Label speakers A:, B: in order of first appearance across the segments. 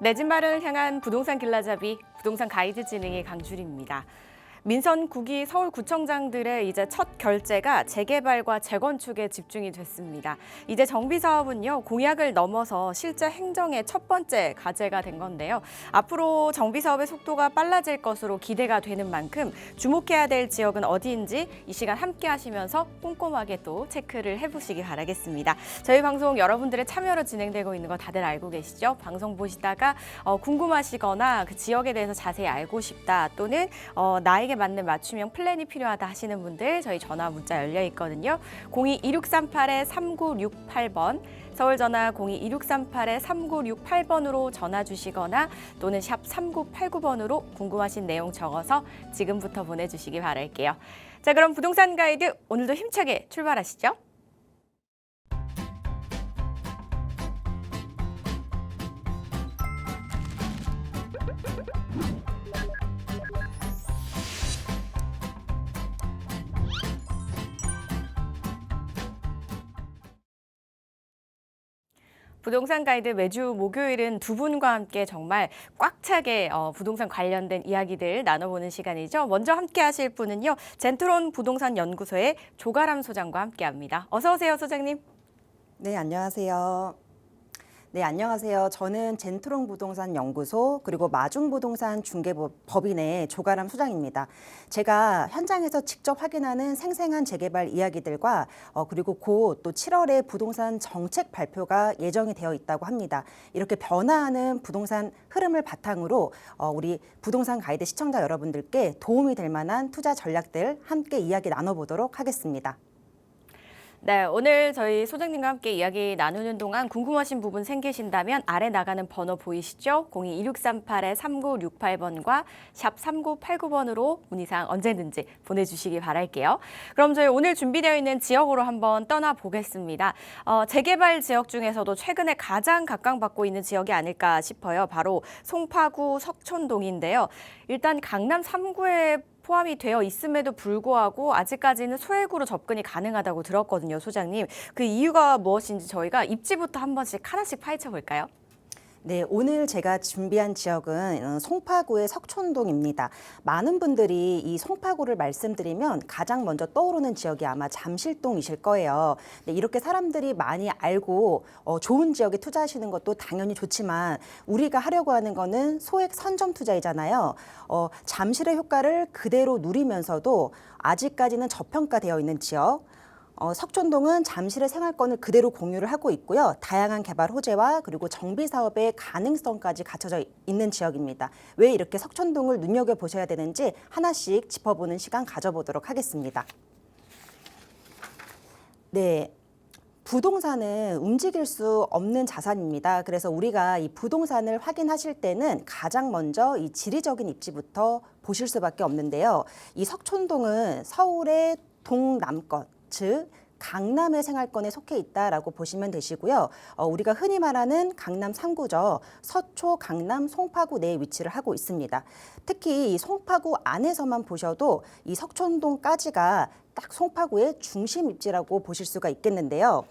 A: 내 집 마련을 향한 부동산 길라잡이, 부동산 가이드 진행의 강주리입니다. 민선 9기 서울구청장들의 이제 첫 결재가 재개발과 재건축에 집중이 됐습니다. 이제 정비 사업은요, 공약을 넘어서 실제 행정의 첫 번째 과제가 된 건데요. 앞으로 정비 사업의 속도가 빨라질 것으로 기대가 되는 만큼 주목해야 될 지역은 어디인지 이 시간 함께 하시면서 꼼꼼하게 또 체크를 해보시기 바라겠습니다. 저희 방송 여러분들의 참여로 진행되고 있는 거 다들 알고 계시죠? 방송 보시다가 궁금하시거나 그 지역에 대해서 자세히 알고 싶다 또는 나에게 맞는 맞춤형 플랜이 필요하다 하시는 분들 저희 전화 문자 열려 있거든요. 02-2638-3968번 서울 전화 02-2638-3968번으로 전화 주시거나 또는 샵 3989번으로 궁금하신 내용 적어서 지금부터 보내주시기 바랄게요. 자, 그럼 부동산 가이드 오늘도 힘차게 출발하시죠. 부동산 가이드 매주 목요일은 두 분과 함께 정말 꽉 차게 부동산 관련된 이야기들 나눠보는 시간이죠. 먼저 함께 하실 분은요. 젠트론 부동산 연구소의 조가람 소장과 함께합니다. 어서 오세요, 소장님.
B: 네, 안녕하세요. 네, 안녕하세요. 저는 젠트론 부동산 연구소 그리고 마중부동산 중개법인의 조가람 소장입니다. 제가 현장에서 직접 확인하는 생생한 재개발 이야기들과 그리고 곧 또 7월에 부동산 정책 발표가 예정이 되어 있다고 합니다. 이렇게 변화하는 부동산 흐름을 바탕으로 우리 부동산 가이드 시청자 여러분들께 도움이 될 만한 투자 전략들 함께 이야기 나눠보도록 하겠습니다.
A: 네, 오늘 저희 소장님과 함께 이야기 나누는 동안 궁금하신 부분 생기신다면 아래 나가는 번호 보이시죠? 02-2638-3968번과 샵 3989번으로 문의사항 언제든지 보내주시기 바랄게요. 그럼 저희 오늘 준비되어 있는 지역으로 한번 떠나보겠습니다. 재개발 지역 중에서도 최근에 가장 각광받고 있는 지역이 아닐까 싶어요. 바로 송파구 석촌동인데요. 일단 강남 3구에 포함이 되어 있음에도 불구하고 아직까지는 소액으로 접근이 가능하다고 들었거든요, 소장님. 그 이유가 무엇인지 저희가 입지부터 한 번씩 하나씩 파헤쳐 볼까요?
B: 네, 오늘 제가 준비한 지역은 송파구의 석촌동입니다. 많은 분들이 이 송파구를 말씀드리면 가장 먼저 떠오르는 지역이 아마 잠실동이실 거예요. 네, 이렇게 사람들이 많이 알고 좋은 지역에 투자하시는 것도 당연히 좋지만 우리가 하려고 하는 거는 소액 선점 투자이잖아요. 잠실의 효과를 그대로 누리면서도 아직까지는 저평가되어 있는 지역. 석촌동은 잠실의 생활권을 그대로 공유를 하고 있고요. 다양한 개발 호재와 그리고 정비 사업의 가능성까지 갖춰져 있는 지역입니다. 왜 이렇게 석촌동을 눈여겨보셔야 되는지 하나씩 짚어보는 시간 가져보도록 하겠습니다. 네. 부동산은 움직일 수 없는 자산입니다. 그래서 우리가 이 부동산을 확인하실 때는 가장 먼저 이 지리적인 입지부터 보실 수밖에 없는데요. 이 석촌동은 서울의 동남권, 즉 강남의 생활권에 속해 있다라고 보시면 되시고요. 우리가 흔히 말하는 강남 3구죠. 서초, 강남, 송파구 내에 위치를 하고 있습니다. 특히 이 송파구 안에서만 보셔도 이 석촌동까지가 딱 송파구의 중심 입지라고 보실 수가 있겠는데요.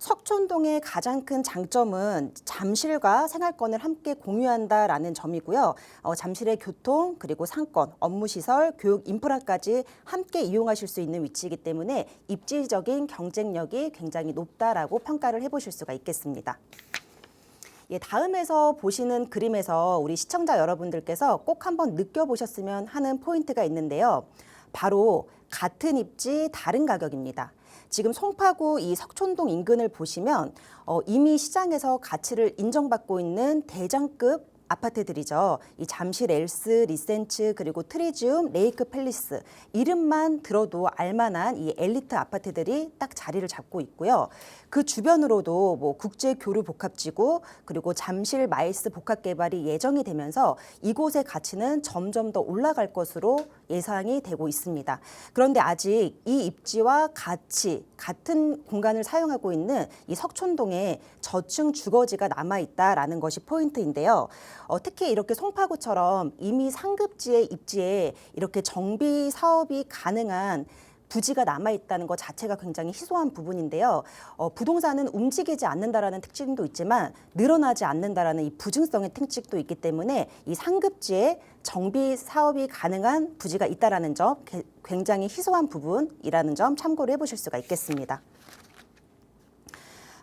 B: 석촌동의 가장 큰 장점은 잠실과 생활권을 함께 공유한다라는 점이고요. 잠실의 교통, 그리고 상권, 업무시설, 교육 인프라까지 함께 이용하실 수 있는 위치이기 때문에 입지적인 경쟁력이 굉장히 높다라고 평가를 해보실 수가 있겠습니다. 예, 다음에서 보시는 그림에서 우리 시청자 여러분들께서 꼭 한번 느껴보셨으면 하는 포인트가 있는데요. 바로 같은 입지, 다른 가격입니다. 지금 송파구 이 석촌동 인근을 보시면 이미 시장에서 가치를 인정받고 있는 대장급 아파트들이죠. 이 잠실 엘스, 리센츠, 그리고 트리지움, 레이크 팰리스 이름만 들어도 알만한 이 엘리트 아파트들이 딱 자리를 잡고 있고요. 그 주변으로도 뭐 국제교류복합지구 그리고 잠실 마일스 복합개발이 예정이 되면서 이곳의 가치는 점점 더 올라갈 것으로 예상이 되고 있습니다. 그런데 아직 이 입지와 같은 공간을 사용하고 있는 이 석촌동에 저층 주거지가 남아있다라는 것이 포인트인데요. 특히 이렇게 송파구처럼 이미 상급지의 입지에 이렇게 정비 사업이 가능한 부지가 남아있다는 것 자체가 굉장히 희소한 부분인데요. 부동산은 움직이지 않는다라는 특징도 있지만 늘어나지 않는다라는 이 부증성의 특징도 있기 때문에 이 상급지에 정비 사업이 가능한 부지가 있다라는 점 굉장히 희소한 부분이라는 점 참고를 해보실 수가 있겠습니다.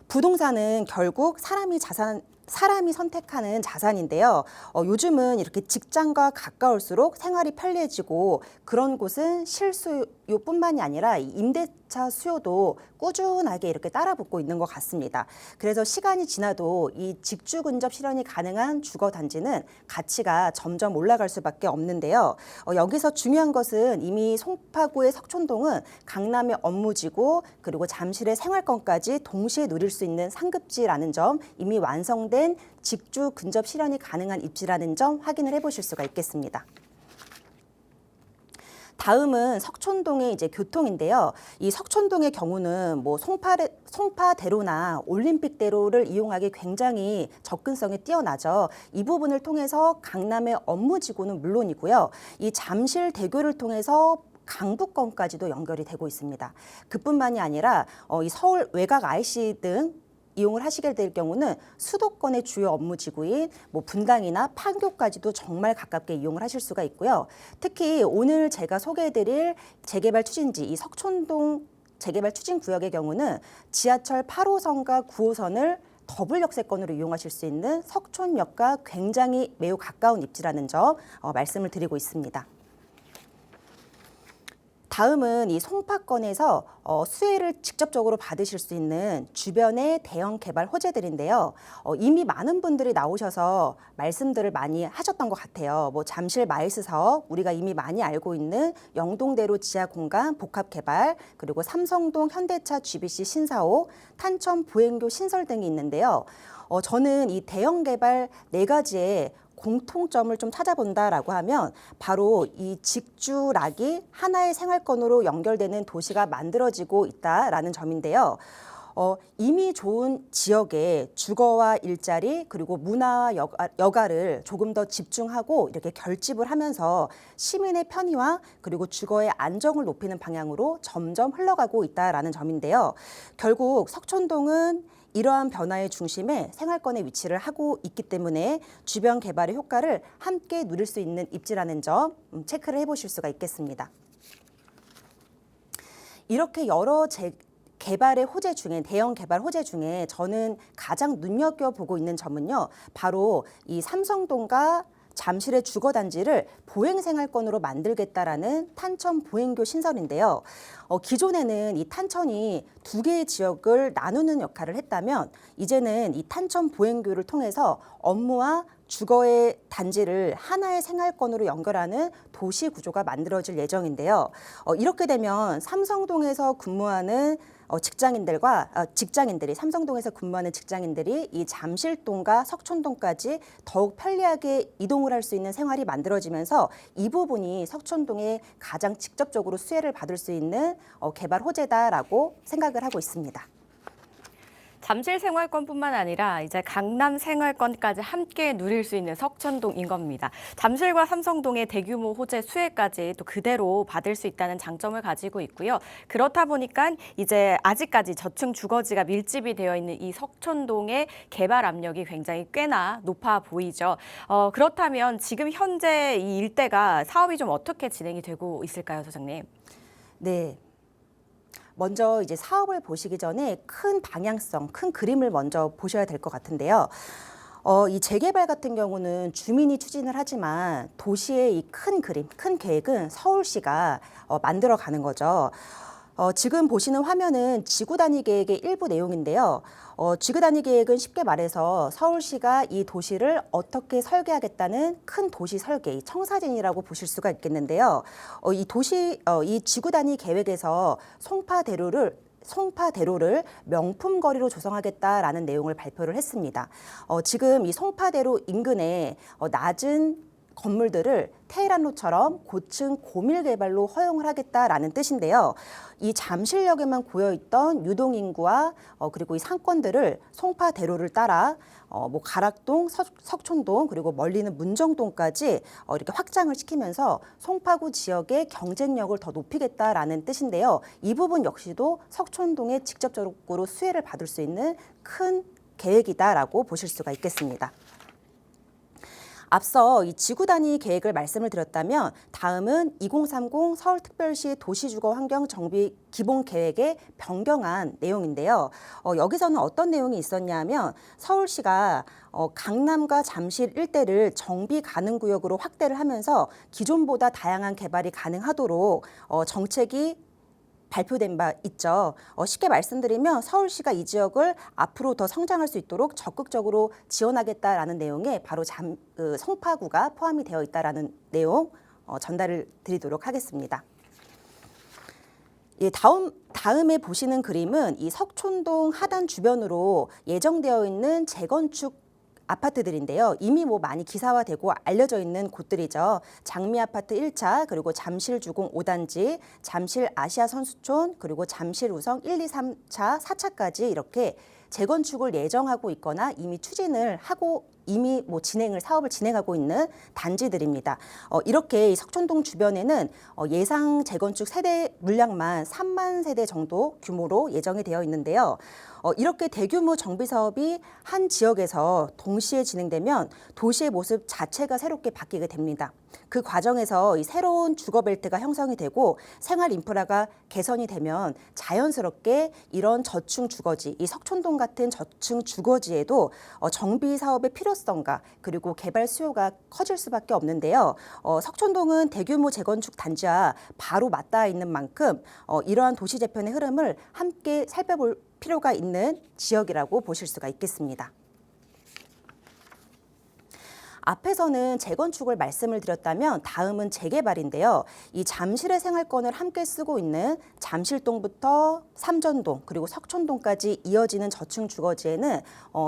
B: 부동산은 결국 사람이 선택하는 자산인데요. 요즘은 이렇게 직장과 가까울수록 생활이 편리해지고 그런 곳은 실수요뿐만이 아니라 임대차 수요도 꾸준하게 이렇게 따라붙고 있는 것 같습니다. 그래서 시간이 지나도 이 직주 근접 실현이 가능한 주거 단지는 가치가 점점 올라갈 수밖에 없는데요. 여기서 중요한 것은 이미 송파구의 석촌동은 강남의 업무지구 그리고 잠실의 생활권까지 동시에 누릴 수 있는 상급지라는 점, 이미 완성된 직주 근접 실현이 가능한 입지라는 점 확인을 해보실 수가 있겠습니다. 다음은 석촌동의 이제 교통인데요. 이 석촌동의 경우는 뭐 송파대로나 올림픽대로를 이용하기 굉장히 접근성이 뛰어나죠. 이 부분을 통해서 강남의 업무지구는 물론이고요. 이 잠실대교를 통해서 강북권까지도 연결이 되고 있습니다. 그뿐만이 아니라 이 서울 외곽 IC 등 이용을 하시게 될 경우는 수도권의 주요 업무지구인 뭐 분당이나 판교까지도 정말 가깝게 이용을 하실 수가 있고요. 특히 오늘 제가 소개해드릴 재개발 추진지 이 석촌동 재개발 추진구역의 경우는 지하철 8호선과 9호선을 더블 역세권으로 이용하실 수 있는 석촌역과 굉장히 매우 가까운 입지라는 점 말씀을 드리고 있습니다. 다음은 이 송파권에서 수혜를 직접적으로 받으실 수 있는 주변의 대형 개발 호재들인데요. 이미 많은 분들이 나오셔서 말씀들을 많이 하셨던 것 같아요. 뭐 잠실 마일스 사업, 우리가 이미 많이 알고 있는 영동대로 지하 공간 복합 개발, 그리고 삼성동 현대차 GBC 신사옥, 탄천 보행교 신설 등이 있는데요. 저는 이 대형 개발 4가지의 공통점을 좀 찾아본다라고 하면 바로 이 직주락이 하나의 생활권으로 연결되는 도시가 만들어지고 있다라는 점인데요. 이미 좋은 지역에 주거와 일자리 그리고 문화와 여가를 조금 더 집중하고 이렇게 결집을 하면서 시민의 편의와 그리고 주거의 안정을 높이는 방향으로 점점 흘러가고 있다라는 점인데요. 결국 석촌동은 이러한 변화의 중심에 생활권에 위치를 하고 있기 때문에 주변 개발의 효과를 함께 누릴 수 있는 입지라는 점 체크를 해보실 수가 있겠습니다. 이렇게 여러 개발의 호재 중에 대형 개발 호재 중에 저는 가장 눈여겨보고 있는 점은요. 바로 이 삼성동과 잠실의 주거단지를 보행생활권으로 만들겠다라는 탄천 보행교 신설인데요. 기존에는 이 탄천이 2개의 지역을 나누는 역할을 했다면 이제는 이 탄천 보행교를 통해서 업무와 주거의 단지를 하나의 생활권으로 연결하는 도시 구조가 만들어질 예정인데요. 이렇게 되면 삼성동에서 근무하는 직장인들이 삼성동에서 근무하는 직장인들이 이 잠실동과 석촌동까지 더욱 편리하게 이동을 할 수 있는 생활이 만들어지면서 이 부분이 석촌동에 가장 직접적으로 수혜를 받을 수 있는 개발 호재다라고 생각을 하고 있습니다.
A: 잠실 생활권뿐만 아니라 이제 강남 생활권까지 함께 누릴 수 있는 석촌동인 겁니다. 잠실과 삼성동의 대규모 호재 수혜까지 또 그대로 받을 수 있다는 장점을 가지고 있고요. 그렇다 보니까 이제 아직까지 저층 주거지가 밀집이 되어 있는 이 석촌동의 개발 압력이 굉장히 꽤나 높아 보이죠. 그렇다면 지금 현재 이 일대가 사업이 좀 어떻게 진행이 되고 있을까요, 소장님?
B: 네. 먼저 이제 사업을 보시기 전에 큰 방향성, 큰 그림을 먼저 보셔야 될 것 같은데요. 이 재개발 같은 경우는 주민이 추진을 하지만 도시의 이 큰 그림, 큰 계획은 서울시가 만들어가는 거죠. 지금 보시는 화면은 지구 단위 계획의 일부 내용인데요. 지구 단위 계획은 쉽게 말해서 서울시가 이 도시를 어떻게 설계하겠다는 큰 도시 설계, 이 청사진이라고 보실 수가 있겠는데요. 이 지구 단위 계획에서 송파대로를 명품 거리로 조성하겠다라는 내용을 발표를 했습니다. 지금 이 송파대로 인근에 낮은 건물들을 테헤란로처럼 고층 고밀 개발로 허용을 하겠다라는 뜻인데요. 이 잠실역에만 고여있던 유동인구와 그리고 이 상권들을 송파대로를 따라 뭐 가락동, 석촌동 그리고 멀리는 문정동까지 이렇게 확장을 시키면서 송파구 지역의 경쟁력을 더 높이겠다라는 뜻인데요. 이 부분 역시도 석촌동에 직접적으로 수혜를 받을 수 있는 큰 계획이다라고 보실 수가 있겠습니다. 앞서 이 지구 단위 계획을 말씀을 드렸다면 다음은 2030 서울특별시 도시주거환경정비 기본계획에 변경한 내용인데요. 여기서는 어떤 내용이 있었냐면 서울시가 강남과 잠실 일대를 정비 가능 구역으로 확대를 하면서 기존보다 다양한 개발이 가능하도록 정책이 발표된 바 있죠. 쉽게 말씀드리면 서울시가 이 지역을 앞으로 더 성장할 수 있도록 적극적으로 지원하겠다라는 내용에 바로 송파구가 포함이 되어 있다라는 내용 전달을 드리도록 하겠습니다. 예, 다음에 보시는 그림은 이 석촌동 하단 주변으로 예정되어 있는 재건축 아파트들인데요. 이미 뭐 많이 기사화되고 알려져 있는 곳들이죠. 장미아파트 1차, 그리고 잠실주공 5단지, 잠실 아시아선수촌, 그리고 잠실우성 1, 2, 3차, 4차까지 이렇게 재건축을 예정하고 있거나 이미 추진을 하고 이미 뭐 사업을 진행하고 있는 단지들입니다. 이렇게 석촌동 주변에는 예상 재건축 세대 물량만 3만 세대 정도 규모로 예정이 되어 있는데요. 이렇게 대규모 정비 사업이 한 지역에서 동시에 진행되면 도시의 모습 자체가 새롭게 바뀌게 됩니다. 그 과정에서 이 새로운 주거 벨트가 형성이 되고 생활 인프라가 개선이 되면 자연스럽게 이런 저층 주거지, 이 석촌동 같은 저층 주거지에도 정비 사업의 필요성과 그리고 개발 수요가 커질 수밖에 없는데요. 석촌동은 대규모 재건축 단지와 바로 맞닿아 있는 만큼 이러한 도시 재편의 흐름을 함께 살펴볼 필요가 있는 지역이라고 보실 수가 있겠습니다. 앞에서는 재건축을 말씀을 드렸다면 다음은 재개발인데요. 이 잠실의 생활권을 함께 쓰고 있는 잠실동부터 삼전동 그리고 석촌동까지 이어지는 저층 주거지에는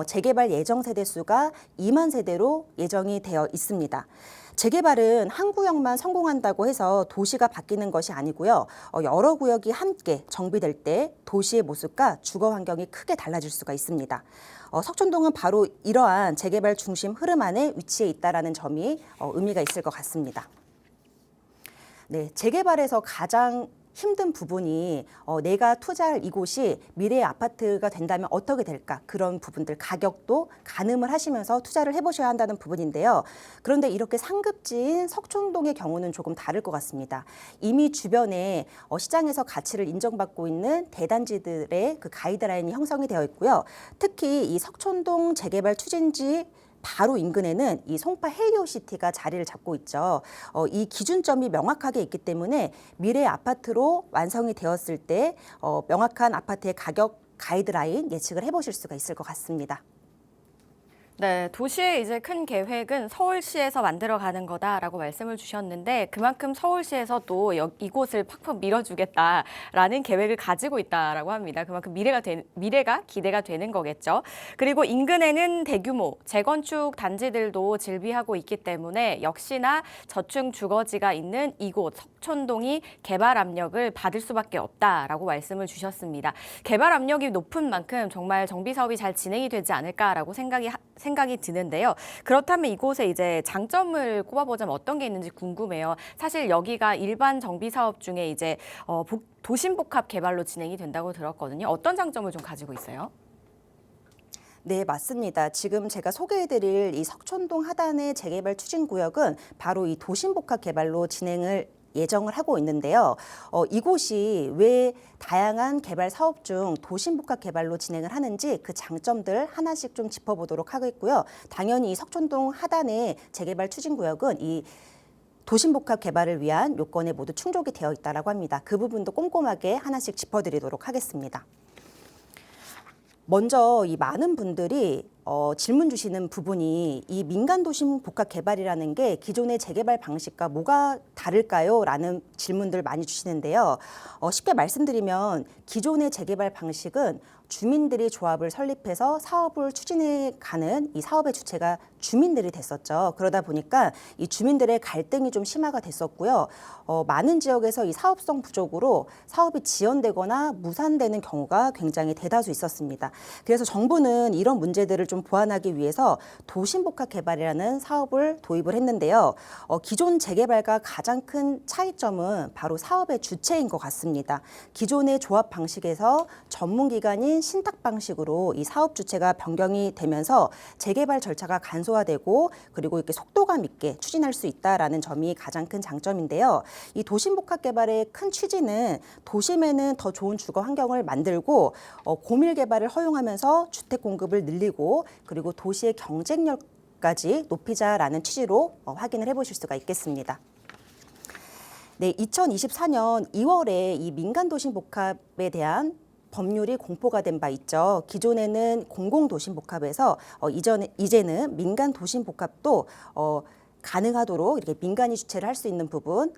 B: 재개발 예정 세대 수가 2만 세대로 예정이 되어 있습니다. 재개발은 한 구역만 성공한다고 해서 도시가 바뀌는 것이 아니고요. 여러 구역이 함께 정비될 때 도시의 모습과 주거 환경이 크게 달라질 수가 있습니다. 석촌동은 바로 이러한 재개발 중심 흐름 안에 위치해 있다는 점이 의미가 있을 것 같습니다. 네, 재개발에서 가장 힘든 부분이 내가 투자할 이곳이 미래의 아파트가 된다면 어떻게 될까? 그런 부분들, 가격도 가늠을 하시면서 투자를 해보셔야 한다는 부분인데요. 그런데 이렇게 상급지인 석촌동의 경우는 조금 다를 것 같습니다. 이미 주변에 시장에서 가치를 인정받고 있는 대단지들의 그 가이드라인이 형성이 되어 있고요. 특히 이 석촌동 재개발 추진지 바로 인근에는 이 송파 헬리오시티가 자리를 잡고 있죠. 이 기준점이 명확하게 있기 때문에 미래 아파트로 완성이 되었을 때 명확한 아파트의 가격 가이드라인 예측을 해보실 수가 있을 것 같습니다.
A: 네, 도시의 이제 큰 계획은 서울시에서 만들어가는 거다라고 말씀을 주셨는데 그만큼 서울시에서도 이곳을 팍팍 밀어주겠다라는 계획을 가지고 있다라고 합니다. 그만큼 미래가 기대가 되는 거겠죠. 그리고 인근에는 대규모 재건축 단지들도 즐비하고 있기 때문에 역시나 저층 주거지가 있는 이곳 석촌동이 개발 압력을 받을 수밖에 없다라고 말씀을 주셨습니다. 개발 압력이 높은 만큼 정말 정비 사업이 잘 진행이 되지 않을까라고 생각이 드는데요. 그렇다면 이곳에 이제 장점을 꼽아보자면 어떤 게 있는지 궁금해요. 사실 여기가 일반 정비 사업 중에 이제 도심 복합 개발로 진행이 된다고 들었거든요. 어떤 장점을 좀 가지고 있어요?
B: 네, 맞습니다. 지금 제가 소개해드릴 이 석촌동 하단의 재개발 추진구역은 바로 이 도심복합 개발로 진행을 예정을 하고 있는데요. 이곳이 왜 다양한 개발 사업 중 도심복합 개발로 진행을 하는지 그 장점들 하나씩 좀 짚어보도록 하겠고요. 당연히 이 석촌동 하단의 재개발 추진구역은 이 도심복합 개발을 위한 요건에 모두 충족이 되어 있다고 합니다. 그 부분도 꼼꼼하게 하나씩 짚어드리도록 하겠습니다. 먼저 이 많은 분들이 질문 주시는 부분이 이 민간 도심 복합 개발이라는 게 기존의 재개발 방식과 뭐가 다를까요? 라는 질문들 많이 주시는데요. 쉽게 말씀드리면 기존의 재개발 방식은 주민들이 조합을 설립해서 사업을 추진해가는 이 사업의 주체가 주민들이 됐었죠. 그러다 보니까 이 주민들의 갈등이 좀 심화가 됐었고요. 많은 지역에서 이 사업성 부족으로 사업이 지연되거나 무산되는 경우가 굉장히 대다수 있었습니다. 그래서 정부는 이런 문제들을 좀 보완하기 위해서 도심복합개발이라는 사업을 도입을 했는데요. 기존 재개발과 가장 큰 차이점은 바로 사업의 주체인 것 같습니다. 기존의 조합 방식에서 전문기관인 신탁 방식으로 이 사업 주체가 변경이 되면서 재개발 절차가 간소화되고 그리고 이렇게 속도감 있게 추진할 수 있다라는 점이 가장 큰 장점인데요. 이 도심복합개발의 큰 취지는 도심에는 더 좋은 주거 환경을 만들고 고밀 개발을 허용하면서 주택 공급을 늘리고 그리고 도시의 경쟁력까지 높이자라는 취지로 확인을 해보실 수가 있겠습니다. 네, 2024년 2월에 이 민간도심복합에 대한 법률이 공포가 된 바 있죠. 기존에는 공공도심복합에서 이제는 민간도심복합도 가능하도록 이렇게 민간이 주체를 할 수 있는 부분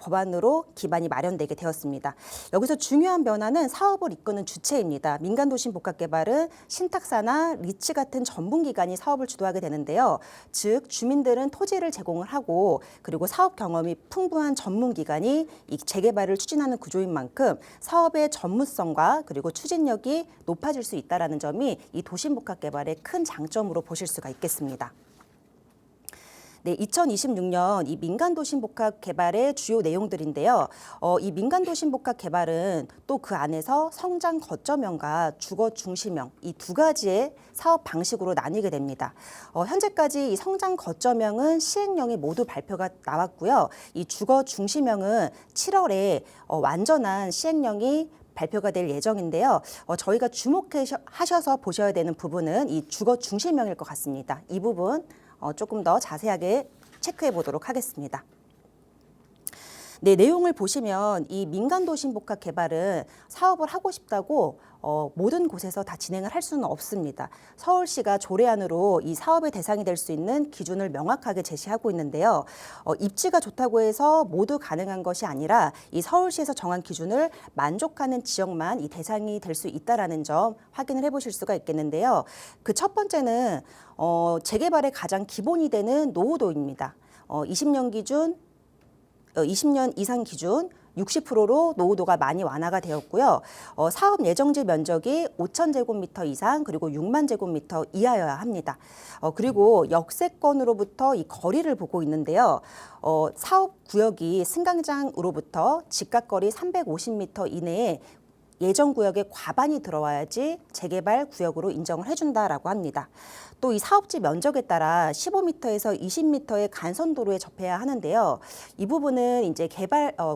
B: 법안으로 기반이 마련되게 되었습니다. 여기서 중요한 변화는 사업을 이끄는 주체입니다. 민간도심복합개발은 신탁사나 리츠 같은 전문기관이 사업을 주도하게 되는데요. 즉 주민들은 토지를 제공을 하고 그리고 사업 경험이 풍부한 전문기관이 이 재개발을 추진하는 구조인 만큼 사업의 전문성과 그리고 추진력이 높아질 수 있다는 점이 이 도심복합개발의 큰 장점으로 보실 수가 있겠습니다. 네, 2026년 이 민간도심복합 개발의 주요 내용들인데요. 이 민간도심복합 개발은 또 그 안에서 성장 거점형과 주거 중심형 이 두 가지의 사업 방식으로 나뉘게 됩니다. 현재까지 이 성장 거점형은 시행령이 모두 발표가 나왔고요. 이 주거 중심형은 7월에 완전한 시행령이 발표가 될 예정인데요. 저희가 주목하셔서 보셔야 되는 부분은 이 주거 중심형일 것 같습니다. 이 부분 조금 더 자세하게 체크해 보도록 하겠습니다. 네, 내용을 보시면 이 민간도심복합 개발은 사업을 하고 싶다고 모든 곳에서 다 진행을 할 수는 없습니다. 서울시가 조례안으로 이 사업의 대상이 될 수 있는 기준을 명확하게 제시하고 있는데요. 입지가 좋다고 해서 모두 가능한 것이 아니라 이 서울시에서 정한 기준을 만족하는 지역만 이 대상이 될 수 있다는 점 확인을 해보실 수가 있겠는데요. 그 첫 번째는 재개발의 가장 기본이 되는 노후도입니다. 20년 이상 기준 60%로 노후도가 많이 완화가 되었고요. 사업 예정지 면적이 5,000제곱미터 이상 그리고 6만 제곱미터 이하여야 합니다. 그리고 역세권으로부터 이 거리를 보고 있는데요. 사업 구역이 승강장으로부터 직각거리 350m 이내에 예정 구역에 과반이 들어와야지 재개발 구역으로 인정을 해준다라고 합니다. 또 이 사업지 면적에 따라 15m에서 20m의 간선도로에 접해야 하는데요. 이 부분은 이제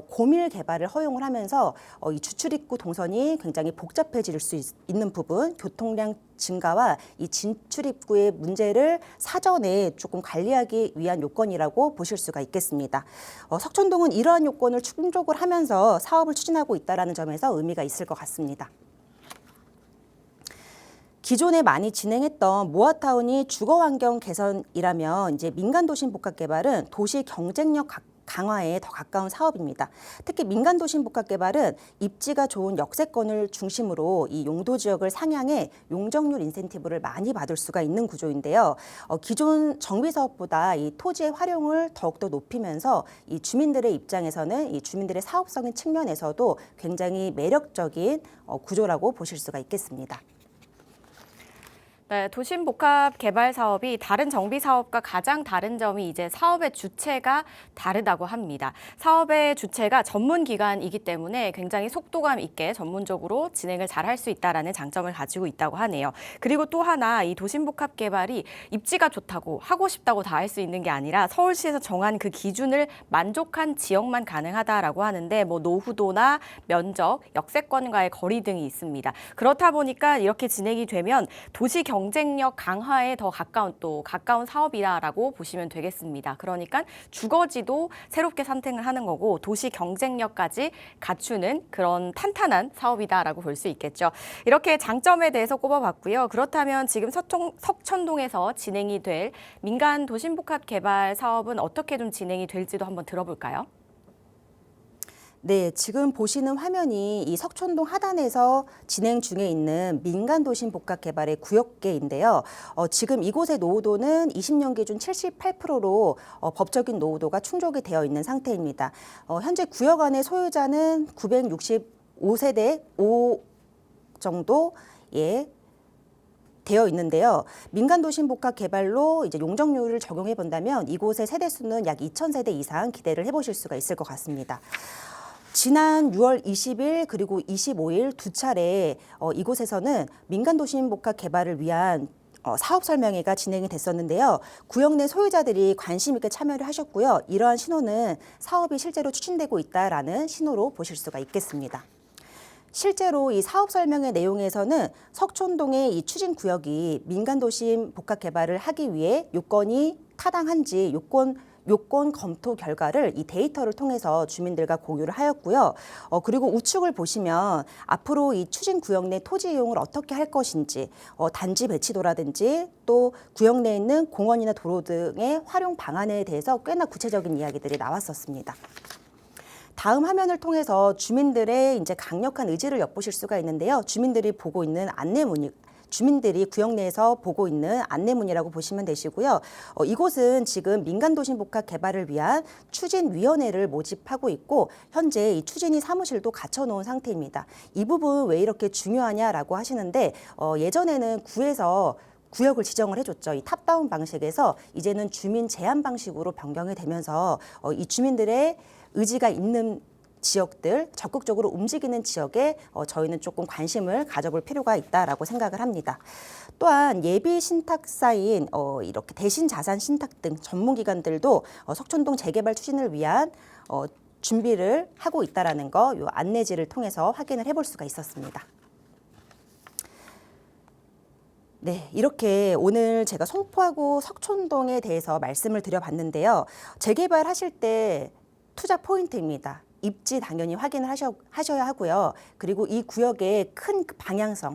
B: 고밀 개발을 허용을 하면서 이 주출입구 동선이 굉장히 복잡해질 수 있는 부분, 교통량 증가와 이 진출입구의 문제를 사전에 조금 관리하기 위한 요건이라고 보실 수가 있겠습니다. 석촌동은 이러한 요건을 충족을 하면서 사업을 추진하고 있다는 점에서 의미가 있을 것 같습니다. 기존에 많이 진행했던 모아타운이 주거환경 개선이라면 이제 민간도심복합개발은 도시 경쟁력 강화에 더 가까운 사업입니다. 특히 민간도심복합개발은 입지가 좋은 역세권을 중심으로 이 용도 지역을 상향해 용적률 인센티브를 많이 받을 수가 있는 구조인데요. 기존 정비사업보다 이 토지의 활용을 더욱더 높이면서 이 주민들의 입장에서는 이 주민들의 사업적인 측면에서도 굉장히 매력적인 구조라고 보실 수가 있겠습니다.
A: 네, 도심복합 개발 사업이 다른 정비 사업과 가장 다른 점이 이제 사업의 주체가 다르다고 합니다. 사업의 주체가 전문기관이기 때문에 굉장히 속도감 있게 전문적으로 진행을 잘 할 수 있다는 장점을 가지고 있다고 하네요. 그리고 또 하나 이 도심복합 개발이 입지가 좋다고 하고 싶다고 다 할 수 있는 게 아니라 서울시에서 정한 그 기준을 만족한 지역만 가능하다라고 하는데 뭐 노후도나 면적, 역세권과의 거리 등이 있습니다. 그렇다 보니까 이렇게 진행이 되면 도시 경쟁력 강화에 더 가까운 사업이라고 보시면 되겠습니다. 그러니까 주거지도 새롭게 선택을 하는 거고 도시 경쟁력까지 갖추는 그런 탄탄한 사업이다라고 볼 수 있겠죠. 이렇게 장점에 대해서 꼽아봤고요. 그렇다면 지금 석촌동에서 진행이 될 민간 도심복합 개발 사업은 어떻게 좀 진행이 될지도 한번 들어볼까요?
B: 네, 지금 보시는 화면이 이 석촌동 하단에서 진행 중에 있는 민간도심 복합개발의 구역계인데요. 지금 이곳의 노후도는 20년 기준 78%로 법적인 노후도가 충족이 되어 있는 상태입니다. 현재 구역 안의 소유자는 965세대 5 정도 되어 있는데요. 민간도심 복합 개발로 이제 용적률을 적용해 본다면 이곳의 세대 수는 약 2,000세대 이상 기대를 해보실 수가 있을 것 같습니다. 지난 6월 20일 그리고 25일 두 차례 이곳에서는 민간도심 복합 개발을 위한 사업 설명회가 진행이 됐었는데요. 구역 내 소유자들이 관심 있게 참여를 하셨고요. 이러한 신호는 사업이 실제로 추진되고 있다라는 신호로 보실 수가 있겠습니다. 실제로 이 사업 설명회 내용에서는 석촌동의 이 추진 구역이 민간도심 복합 개발을 하기 위해 요건이 타당한지 요건 검토 결과를 이 데이터를 통해서 주민들과 공유를 하였고요. 그리고 우측을 보시면 앞으로 이 추진 구역 내 토지 이용을 어떻게 할 것인지, 단지 배치도라든지 또 구역 내에 있는 공원이나 도로 등의 활용 방안에 대해서 꽤나 구체적인 이야기들이 나왔었습니다. 다음 화면을 통해서 주민들의 이제 강력한 의지를 엿보실 수가 있는데요. 주민들이 구역 내에서 보고 있는 안내문이라고 보시면 되시고요. 이곳은 지금 민간도심 복합 개발을 위한 추진위원회를 모집하고 있고 현재 이 추진위 사무실도 갖춰놓은 상태입니다. 이 부분 왜 이렇게 중요하냐라고 하시는데 예전에는 구에서 구역을 지정을 해줬죠. 이 탑다운 방식에서 이제는 주민 제한 방식으로 변경이 되면서 이 주민들의 의지가 있는 지역들, 적극적으로 움직이는 지역에 저희는 조금 관심을 가져볼 필요가 있다라고 생각을 합니다. 또한 예비 신탁사인 이렇게 대신 자산 신탁 등 전문기관들도 석촌동 재개발 추진을 위한 준비를 하고 있다라는 거 요 안내지를 통해서 확인을 해볼 수가 있었습니다. 네, 이렇게 오늘 제가 송포하고 석촌동에 대해서 말씀을 드려봤는데요. 재개발하실 때 투자 포인트입니다. 입지 당연히 확인을 하셔야 하고요. 그리고 이 구역의 큰 방향성,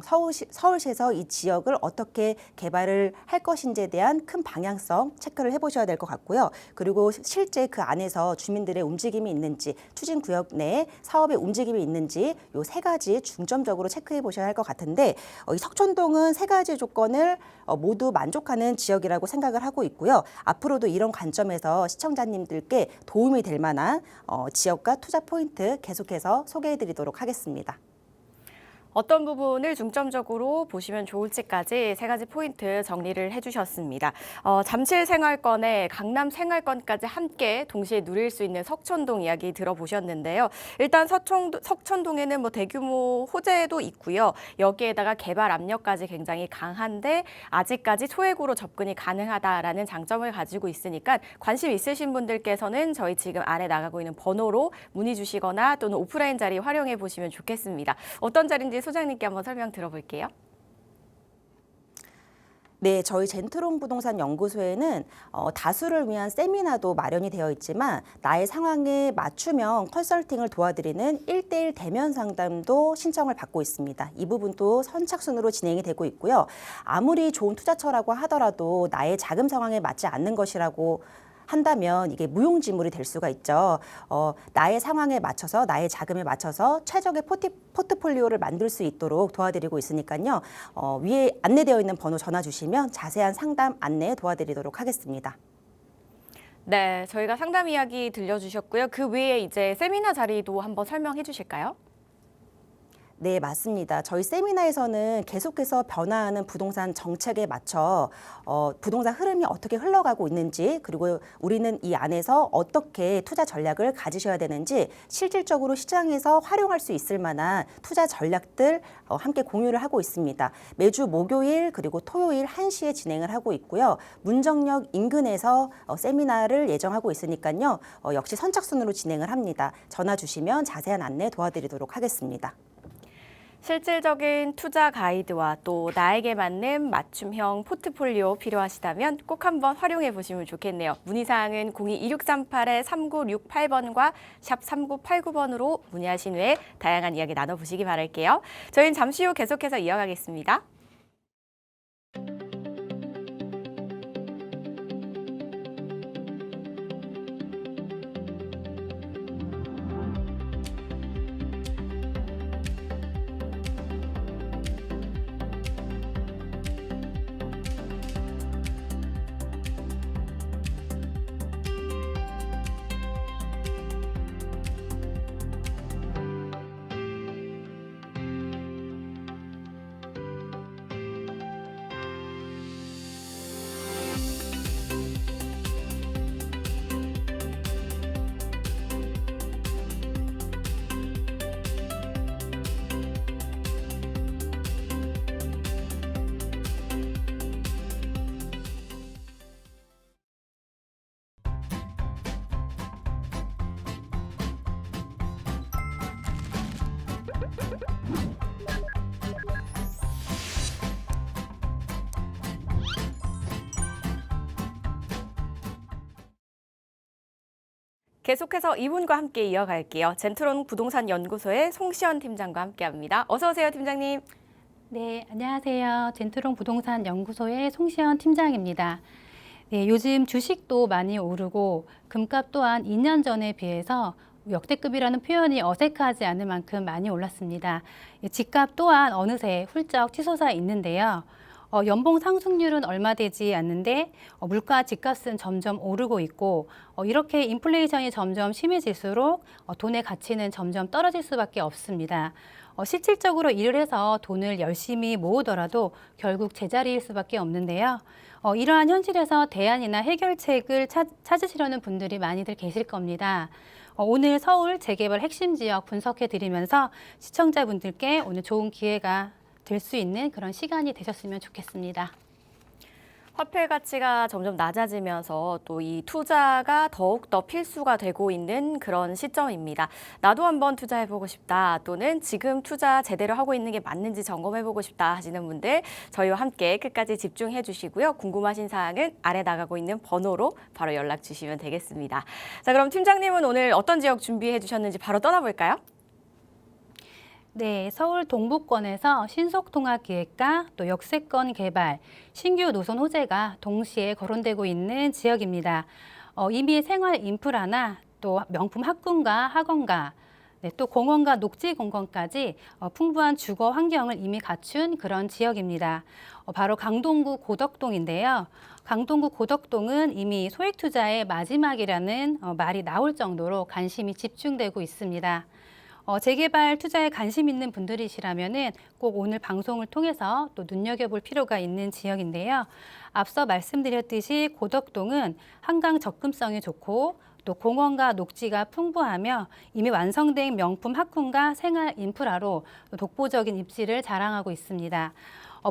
B: 서울시에서 이 지역을 어떻게 개발을 할 것인지에 대한 큰 방향성 체크를 해보셔야 될 것 같고요. 그리고 실제 그 안에서 주민들의 움직임이 있는지, 추진 구역 내에 사업의 움직임이 있는지 요 세 가지 중점적으로 체크해 보셔야 할 것 같은데 이 석촌동은 세 가지 조건을 모두 만족하는 지역이라고 생각을 하고 있고요. 앞으로도 이런 관점에서 시청자님들께 도움이 될 만한 지역과 투자 포인트 계속해서 소개해드리도록 하겠습니다.
A: 어떤 부분을 중점적으로 보시면 좋을지까지 세 가지 포인트 정리를 해주셨습니다. 잠실 생활권에 강남 생활권까지 함께 동시에 누릴 수 있는 석촌동 이야기 들어보셨는데요. 일단 석촌동에는 뭐 대규모 호재도 있고요. 여기에다가 개발 압력까지 굉장히 강한데 아직까지 소액으로 접근이 가능하다라는 장점을 가지고 있으니까 관심 있으신 분들께서는 저희 지금 아래 나가고 있는 번호로 문의 주시거나 또는 오프라인 자리 활용해 보시면 좋겠습니다. 어떤 자리인지 소장님께 한번 설명 들어볼게요.
B: 네, 저희 젠트롱 부동산 연구소에는 다수를 위한 세미나도 마련이 되어 있지만 나의 상황에 맞춤형 컨설팅을 도와드리는 1:1 대면 상담도 신청을 받고 있습니다. 이 부분도 선착순으로 진행이 되고 있고요. 아무리 좋은 투자처라고 하더라도 나의 자금 상황에 맞지 않는 것이라고 한다면 이게 무용지물이 될 수가 있죠. 나의 상황에 맞춰서 나의 자금에 맞춰서 최적의 포트폴리오를 만들 수 있도록 도와드리고 있으니까요. 위에 안내되어 있는 번호 전화 주시면 자세한 상담 안내 도와드리도록 하겠습니다.
A: 네, 저희가 상담 이야기 들려주셨고요. 그 외에 이제 세미나 자리도 한번 설명해 주실까요?
B: 네, 맞습니다. 저희 세미나에서는 계속해서 변화하는 부동산 정책에 맞춰 부동산 흐름이 어떻게 흘러가고 있는지 그리고 우리는 이 안에서 어떻게 투자 전략을 가지셔야 되는지 실질적으로 시장에서 활용할 수 있을 만한 투자 전략들 함께 공유를 하고 있습니다. 매주 목요일 그리고 토요일 1시에 진행을 하고 있고요. 문정역 인근에서 세미나를 예정하고 있으니까요. 역시 선착순으로 진행을 합니다. 전화 주시면 자세한 안내 도와드리도록 하겠습니다.
A: 실질적인 투자 가이드와 또 나에게 맞는 맞춤형 포트폴리오 필요하시다면 꼭 한번 활용해 보시면 좋겠네요. 문의사항은 02-2638-3968번과 샵 3989번으로 문의하신 후에 다양한 이야기 나눠보시기 바랄게요. 저희는 잠시 후 계속해서 이어가겠습니다. 계속해서 이분과 함께 이어갈게요. 젠트론 부동산 연구소의 송시연 팀장과 함께합니다. 어서 오세요, 팀장님.
C: 네, 안녕하세요. 젠트론 부동산 연구소의 송시연 팀장입니다. 네, 요즘 주식도 많이 오르고 금값 또한 2년 전에 비해서 역대급이라는 표현이 어색하지 않을 만큼 많이 올랐습니다. 집값 또한 어느새 훌쩍 치솟아 있는데요. 연봉 상승률은 얼마 되지 않는데 물가 집값은 점점 오르고 있고 이렇게 인플레이션이 점점 심해질수록 돈의 가치는 점점 떨어질 수밖에 없습니다. 실질적으로 일을 해서 돈을 열심히 모으더라도 결국 제자리일 수밖에 없는데요. 이러한 현실에서 대안이나 해결책을 찾으시려는 분들이 많이들 계실 겁니다. 오늘 서울 재개발 핵심 지역 분석해 드리면서 시청자분들께 오늘 좋은 기회가 될 수 있는 그런 시간이 되셨으면 좋겠습니다.
A: 화폐 가치가 점점 낮아지면서 또 이 투자가 더욱더 필수가 되고 있는 그런 시점입니다. 나도 한번 투자해보고 싶다 또는 지금 투자 제대로 하고 있는 게 맞는지 점검해보고 싶다 하시는 분들 저희와 함께 끝까지 집중해 주시고요. 궁금하신 사항은 아래 나가고 있는 번호로 바로 연락 주시면 되겠습니다. 자, 그럼 팀장님은 오늘 어떤 지역 준비해 주셨는지 바로 떠나볼까요?
C: 네, 서울 동부권에서 신속통합기획과 또 역세권 개발, 신규 노선 호재가 동시에 거론되고 있는 지역입니다. 이미 생활 인프라나 또 명품 학군과 학원가, 네, 또 공원과 녹지 공간까지 풍부한 주거 환경을 이미 갖춘 그런 지역입니다. 바로 강동구 고덕동인데요. 강동구 고덕동은 이미 소액 투자의 마지막이라는 말이 나올 정도로 관심이 집중되고 있습니다. 재개발 투자에 관심 있는 분들이시라면은 꼭 오늘 방송을 통해서 또 눈여겨볼 필요가 있는 지역인데요. 앞서 말씀드렸듯이 고덕동은 한강 접근성이 좋고 또 공원과 녹지가 풍부하며 이미 완성된 명품 학군과 생활 인프라로 독보적인 입지를 자랑하고 있습니다.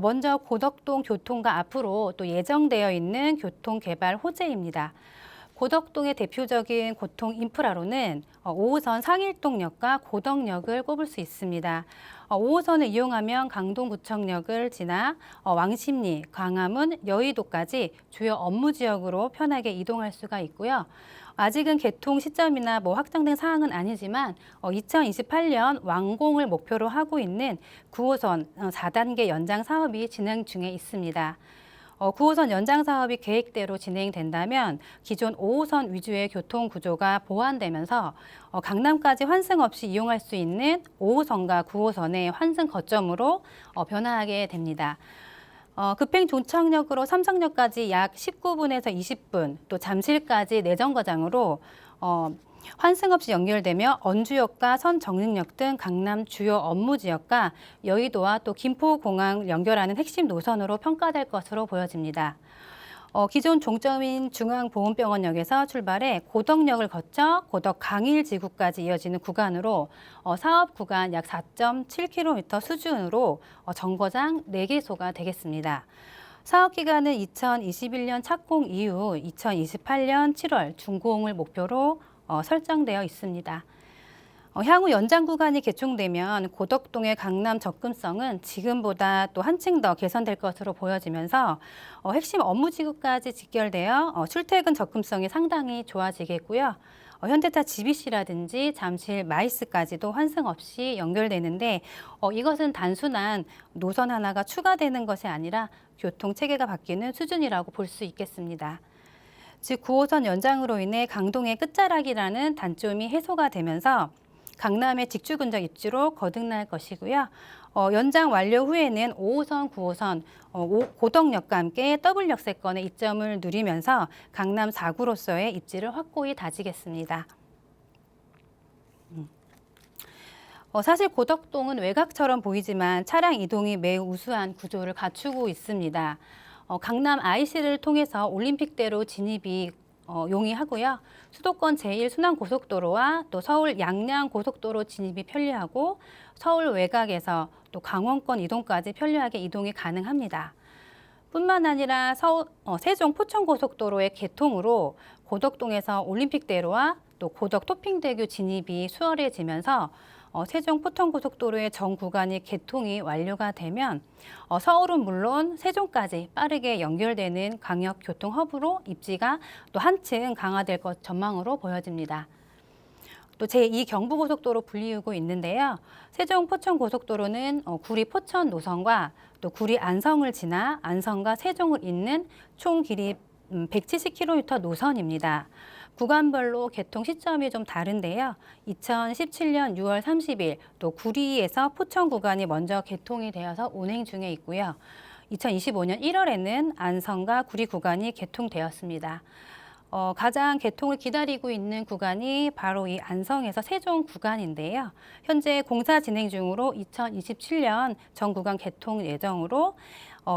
C: 먼저 고덕동 교통과 앞으로 또 예정되어 있는 교통 개발 호재입니다. 고덕동의 대표적인 교통 인프라로는 5호선 상일동역과 고덕역을 꼽을 수 있습니다. 5호선을 이용하면 강동구청역을 지나 왕십리, 광화문, 여의도까지 주요 업무 지역으로 편하게 이동할 수가 있고요. 아직은 개통 시점이나 확정된 사항은 아니지만 2028년 완공을 목표로 하고 있는 9호선 4단계 연장 사업이 진행 중에 있습니다. 9호선 연장 사업이 계획대로 진행된다면 기존 5호선 위주의 교통 구조가 보완되면서 강남까지 환승 없이 이용할 수 있는 5호선과 9호선의 환승 거점으로 변화하게 됩니다. 급행 종착역으로 삼성역까지 약 19분에서 20분, 또 잠실까지 내정거장으로 환승 없이 연결되며 언주역과 선정릉역 등 강남 주요 업무 지역과 여의도와 또 김포공항 연결하는 핵심 노선으로 평가될 것으로 보여집니다. 기존 종점인 중앙보훈병원역에서 출발해 고덕역을 거쳐 고덕 강일지구까지 이어지는 구간으로 사업 구간 약 4.7km 수준으로 정거장 4개소가 되겠습니다. 사업 기간은 2021년 착공 이후 2028년 7월 준공을 목표로 설정되어 있습니다. 향후 연장 구간이 개통되면 고덕동의 강남 접근성은 지금보다 또 한층 더 개선될 것으로 보여지면서 핵심 업무 지구까지 직결되어 출퇴근 접근성이 상당히 좋아지겠고요. 현대차 GBC라든지 잠실 마이스까지도 환승 없이 연결되는데 이것은 단순한 노선 하나가 추가되는 것이 아니라 교통 체계가 바뀌는 수준이라고 볼 수 있겠습니다. 즉 9호선 연장으로 인해 강동의 끝자락이라는 단점이 해소가 되면서 강남의 직주 근접 입지로 거듭날 것이고요. 연장 완료 후에는 5호선, 9호선, 고덕역과 함께 더블 역세권의 이점을 누리면서 강남 4구로서의 입지를 확고히 다지겠습니다. 사실 고덕동은 외곽처럼 보이지만 차량 이동이 매우 우수한 구조를 갖추고 있습니다. 강남 IC를 통해서 올림픽대로 진입이 용이하고요. 수도권 제1순환고속도로와 또 서울 양양고속도로 진입이 편리하고 서울 외곽에서 또 강원권 이동까지 편리하게 이동이 가능합니다. 뿐만 아니라 세종 포천고속도로의 개통으로 고덕동에서 올림픽대로와 또 고덕 토핑대교 진입이 수월해지면서 세종 포천고속도로의 전 구간이 개통이 완료가 되면 서울은 물론 세종까지 빠르게 연결되는 광역교통 허브로 입지가 또 한층 강화될 것 전망으로 보여집니다. 또 제2 경부고속도로 불리우고 있는데요. 세종 포천고속도로는 구리 포천 노선과 또 구리 안성을 지나 안성과 세종을 잇는 총 길이 170km 노선입니다. 구간별로 개통 시점이 좀 다른데요. 2017년 6월 30일 또 구리에서 포천 구간이 먼저 개통이 되어서 운행 중에 있고요. 2025년 1월에는 안성과 구리 구간이 개통되었습니다. 가장 개통을 기다리고 있는 구간이 바로 이 안성에서 세종 구간인데요. 현재 공사 진행 중으로 2027년 전 구간 개통 예정으로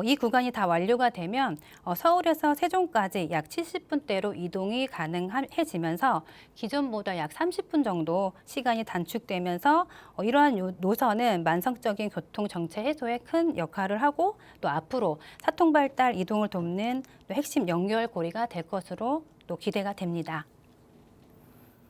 C: 이 구간이 다 완료가 되면 서울에서 세종까지 약 70분대로 이동이 가능해지면서 기존보다 약 30분 정도 시간이 단축되면서 이러한 노선은 만성적인 교통 정체 해소에 큰 역할을 하고 또 앞으로 사통 발달 이동을 돕는 또 핵심 연결고리가 될 것으로 또 기대가 됩니다.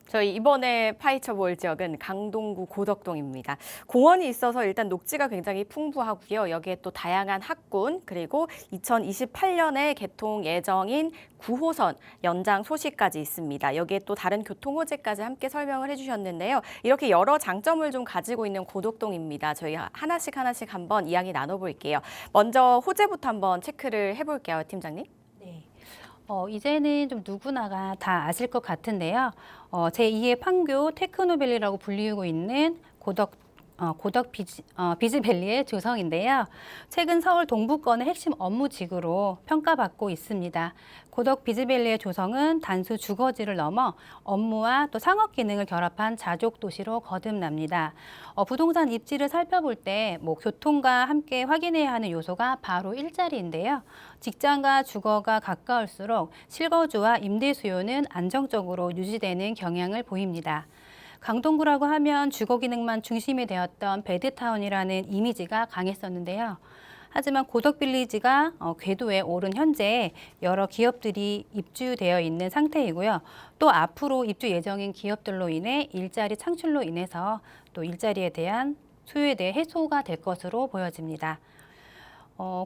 A: 저희 이번에 파헤쳐 볼 지역은 강동구 고덕동입니다. 공원이 있어서 일단 녹지가 굉장히 풍부하고요. 여기에 또 다양한 학군 그리고 2028년에 개통 예정인 9호선 연장 소식까지 있습니다. 여기에 또 다른 교통 호재까지 함께 설명을 해주셨는데요. 이렇게 여러 장점을 좀 가지고 있는 고덕동입니다. 저희 하나씩 한번 이야기 나눠볼게요. 먼저 호재부터 한번 체크를 해볼게요, 팀장님.
C: 네. 이제는 좀 누구나가 다 아실 것 같은데요. 제2의 판교 테크노밸리라고 불리우고 있는 고덕 비즈밸리의 조성인데요. 최근 서울 동부권의 핵심 업무지구로 평가받고 있습니다. 고덕 비즈밸리의 조성은 단수 주거지를 넘어 업무와 또 상업 기능을 결합한 자족 도시로 거듭납니다. 부동산 입지를 살펴볼 때 교통과 함께 확인해야 하는 요소가 바로 일자리인데요. 직장과 주거가 가까울수록 실거주와 임대 수요는 안정적으로 유지되는 경향을 보입니다. 강동구라고 하면 주거 기능만 중심이 되었던 배드타운이라는 이미지가 강했었는데요. 하지만 고덕빌리지가 궤도에 오른 현재 여러 기업들이 입주되어 있는 상태이고요. 또 앞으로 입주 예정인 기업들로 인해 일자리 창출로 인해서 또 일자리에 대한 수요에 대해 해소가 될 것으로 보여집니다.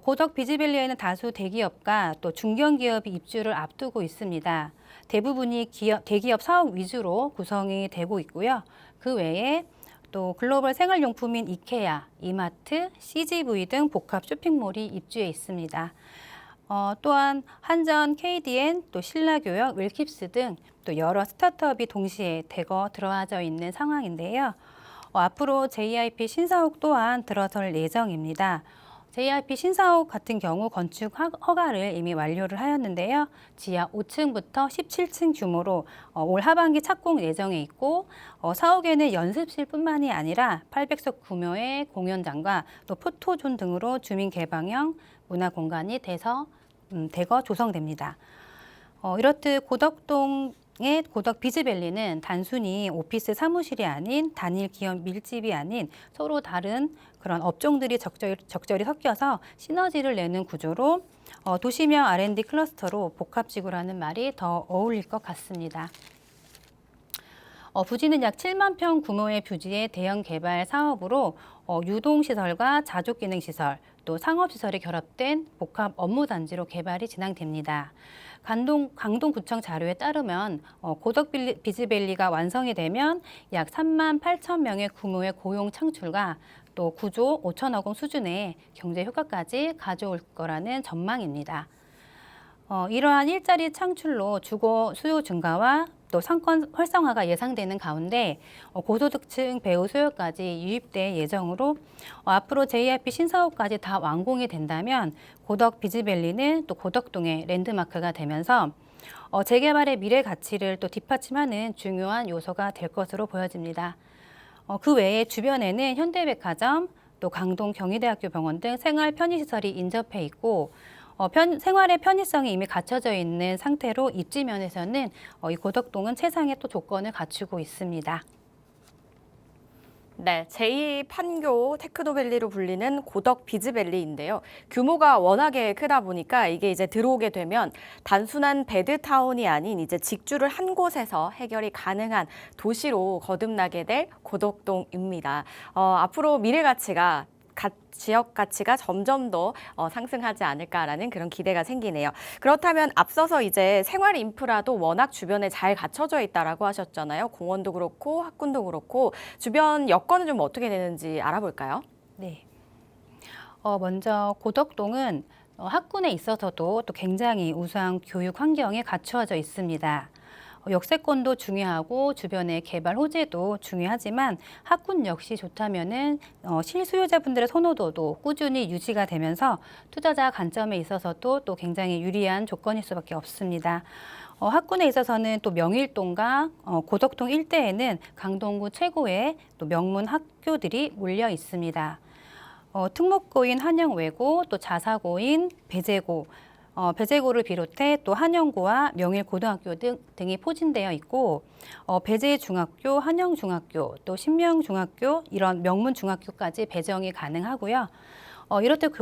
C: 고덕 비즈밸리에는 다수 대기업과 또 중견기업이 입주를 앞두고 있습니다. 대부분이 대기업 사업 위주로 구성이 되고 있고요. 그 외에 또 글로벌 생활용품인 이케아, 이마트, CGV 등 복합 쇼핑몰이 입주해 있습니다. 또한 한전, KDN, 또 신라교역, 웰킵스 등 또 여러 스타트업이 동시에 대거 들어와져 있는 상황인데요. 앞으로 JIP 신사옥 또한 들어설 예정입니다. JIP 신사옥 같은 경우 건축 허가를 이미 완료를 하였는데요. 지하 5층부터 17층 규모로 올 하반기 착공 예정에 있고 사옥에는 연습실뿐만이 아니라 800석 규모의 공연장과 또 포토존 등으로 주민 개방형 문화 공간이 대거 조성됩니다. 이렇듯 고덕동의 고덕 비즈밸리는 단순히 오피스 사무실이 아닌 단일 기업 밀집이 아닌 서로 다른 그런 업종들이 적절히 섞여서 시너지를 내는 구조로 도시명 R&D 클러스터로 복합지구라는 말이 더 어울릴 것 같습니다. 부지는 약 7만 평 규모의 부지의 대형 개발 사업으로 유동시설과 자족기능시설, 또 상업시설이 결합된 복합 업무단지로 개발이 진행됩니다. 강동구청 자료에 따르면 고덕 비즈밸리가 완성이 되면 약 3만 8천 명의 규모의 고용 창출과 또 구조 5천억 원 수준의 경제 효과까지 가져올 거라는 전망입니다. 이러한 일자리 창출로 주거 수요 증가와 또 상권 활성화가 예상되는 가운데 고소득층 배우 수요까지 유입될 예정으로 앞으로 JIP 신사옥까지 다 완공이 된다면 고덕 비즈밸리는 또 고덕동의 랜드마크가 되면서 재개발의 미래 가치를 또 뒷받침하는 중요한 요소가 될 것으로 보여집니다. 그 외에 주변에는 현대백화점, 또 강동 경희대학교 병원 등 생활 편의시설이 인접해 있고 생활의 편의성이 이미 갖춰져 있는 상태로 입지 면에서는 이 고덕동은 최상의 또 조건을 갖추고 있습니다.
A: 네, 제2 판교 테크노밸리로 불리는 고덕 비즈밸리인데요. 규모가 워낙에 크다 보니까 이게 이제 들어오게 되면 단순한 배드타운이 아닌 이제 직주를 한 곳에서 해결이 가능한 도시로 거듭나게 될 고덕동입니다. 앞으로 미래 가치가 지역 가치가 점점 더 상승하지 않을까라는 그런 기대가 생기네요. 그렇다면 앞서서 이제 생활 인프라도 워낙 주변에 잘 갖춰져 있다라고 하셨잖아요. 공원도 그렇고 학군도 그렇고 주변 여건은 좀 어떻게 되는지 알아볼까요?
C: 네. 먼저 고덕동은 학군에 있어서도 또 굉장히 우수한 교육 환경에 갖추어져 있습니다. 역세권도 중요하고 주변의 개발 호재도 중요하지만 학군 역시 좋다면은 실수요자분들의 선호도도 꾸준히 유지가 되면서 투자자 관점에 있어서도 또 굉장히 유리한 조건일 수밖에 없습니다. 학군에 있어서는 또 명일동과 고덕동 일대에는 강동구 최고의 또 명문 학교들이 몰려 있습니다. 특목고인 한영외고, 또 자사고인 배재고, 배재고를 비롯해 또 한영고와 명일고등학교 등이 포진되어 있고 배재중학교, 한영중학교, 또 신명중학교 이런 명문 중학교까지 배정이 가능하고요. 이렇듯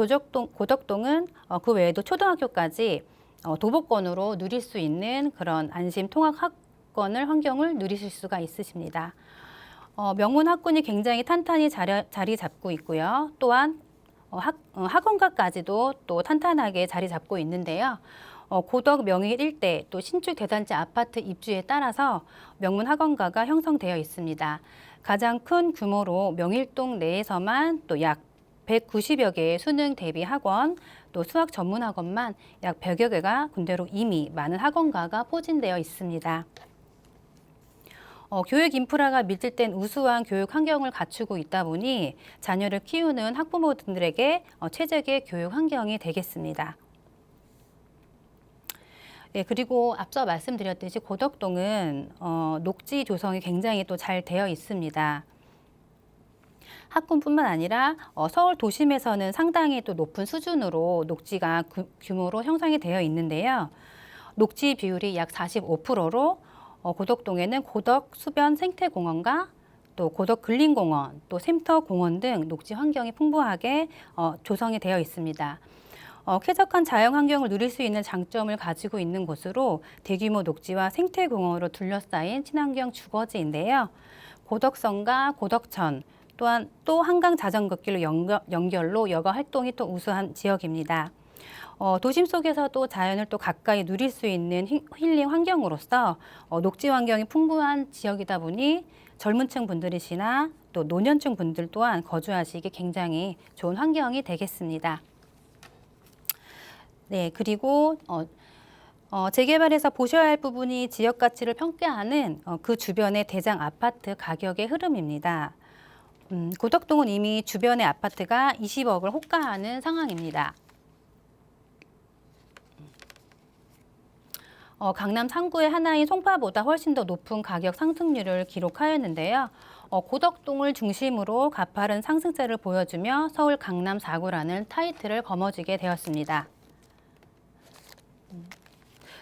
C: 고덕동은 그 외에도 초등학교까지 도보권으로 누릴 수 있는 그런 안심 통학 학권을 환경을 누리실 수가 있으십니다. 명문 학군이 굉장히 탄탄히 자리 잡고 있고요. 또한 학원가까지도 또 탄탄하게 자리 잡고 있는데요. 고덕 명일 일대 또 신축 대단지 아파트 입주에 따라서 명문 학원가가 형성되어 있습니다. 가장 큰 규모로 명일동 내에서만 또 약 190여 개의 수능 대비 학원, 또 수학 전문 학원만 약 100여 개가 군대로 이미 많은 학원가가 포진되어 있습니다. 교육 인프라가 밀집된 우수한 교육 환경을 갖추고 있다 보니 자녀를 키우는 학부모들에게 최적의 교육 환경이 되겠습니다. 네, 그리고 앞서 말씀드렸듯이 고덕동은 녹지 조성이 굉장히 또 잘 되어 있습니다. 학군뿐만 아니라 서울 도심에서는 상당히 또 높은 수준으로 녹지가 규모로 형성이 되어 있는데요. 녹지 비율이 약 45%로 고덕동에는 고덕 수변 생태공원과 또 고덕 근린공원, 또 샘터공원 등 녹지 환경이 풍부하게 조성이 되어 있습니다. 쾌적한 자연 환경을 누릴 수 있는 장점을 가지고 있는 곳으로 대규모 녹지와 생태공원으로 둘러싸인 친환경 주거지인데요. 고덕선과 고덕천, 또한 또 한강 자전거길로 연결로 여가 활동이 또 우수한 지역입니다. 도심 속에서도 자연을 또 가까이 누릴 수 있는 힐링 환경으로서 녹지 환경이 풍부한 지역이다 보니 젊은 층 분들이시나 또 노년층 분들 또한 거주하시기 굉장히 좋은 환경이 되겠습니다. 네, 그리고 재개발에서 보셔야 할 부분이 지역 가치를 평가하는 그 주변의 대장 아파트 가격의 흐름입니다. 고덕동은 이미 주변의 아파트가 20억을 호가하는 상황입니다. 강남 상구의 하나인 송파보다 훨씬 더 높은 가격 상승률을 기록하였는데요. 고덕동을 중심으로 가파른 상승세를 보여주며 서울 강남 4구라는 타이틀을 거머쥐게 되었습니다.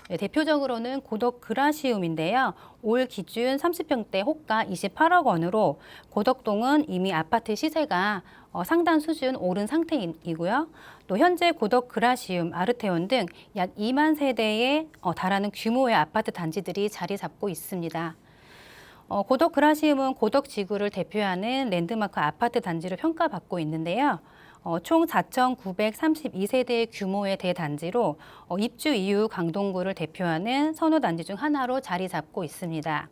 C: 네, 대표적으로는 고덕 그라시움인데요. 올 기준 30평대 호가 28억 원으로 고덕동은 이미 아파트 시세가 상당 수준 오른 상태이고요. 또 현재 고덕 그라시움, 아르테온 등 약 2만 세대에 달하는 규모의 아파트 단지들이 자리 잡고 있습니다. 고덕 그라시움은 고덕 지구를 대표하는 랜드마크 아파트 단지로 평가받고 있는데요. 총 4,932세대 규모의 대단지로 입주 이후 강동구를 대표하는 선호단지 중 하나로 자리 잡고 있습니다.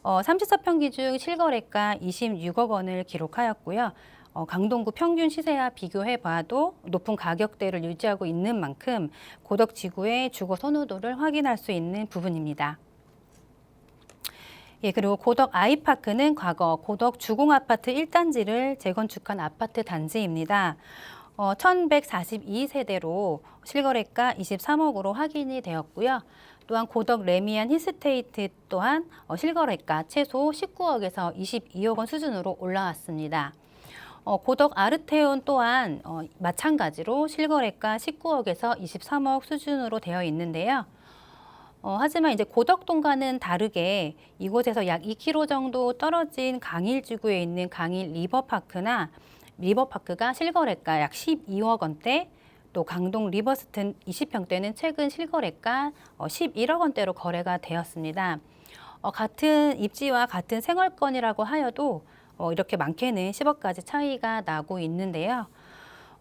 C: 34평 중 실거래가 26억 원을 기록하였고요. 강동구 평균 시세와 비교해 봐도 높은 가격대를 유지하고 있는 만큼 고덕 지구의 주거 선호도를 확인할 수 있는 부분입니다. 예, 그리고 고덕 아이파크는 과거 고덕 주공아파트 1단지를 재건축한 아파트 단지입니다. 1142세대로 실거래가 23억으로 확인이 되었고요. 또한 고덕 레미안 힐스테이트 또한 실거래가 최소 19억에서 22억 원 수준으로 올라왔습니다. 고덕 아르테온 또한 마찬가지로 실거래가 19억에서 23억 수준으로 되어 있는데요. 하지만 이제 고덕동과는 다르게 이곳에서 약 2km 정도 떨어진 강일지구에 있는 강일 리버파크가 실거래가 약 12억 원대, 또 강동 리버스튼 20평대는 최근 실거래가 11억 원대로 거래가 되었습니다. 같은 입지와 같은 생활권이라고 하여도 이렇게 많게는 10억까지 차이가 나고 있는데요.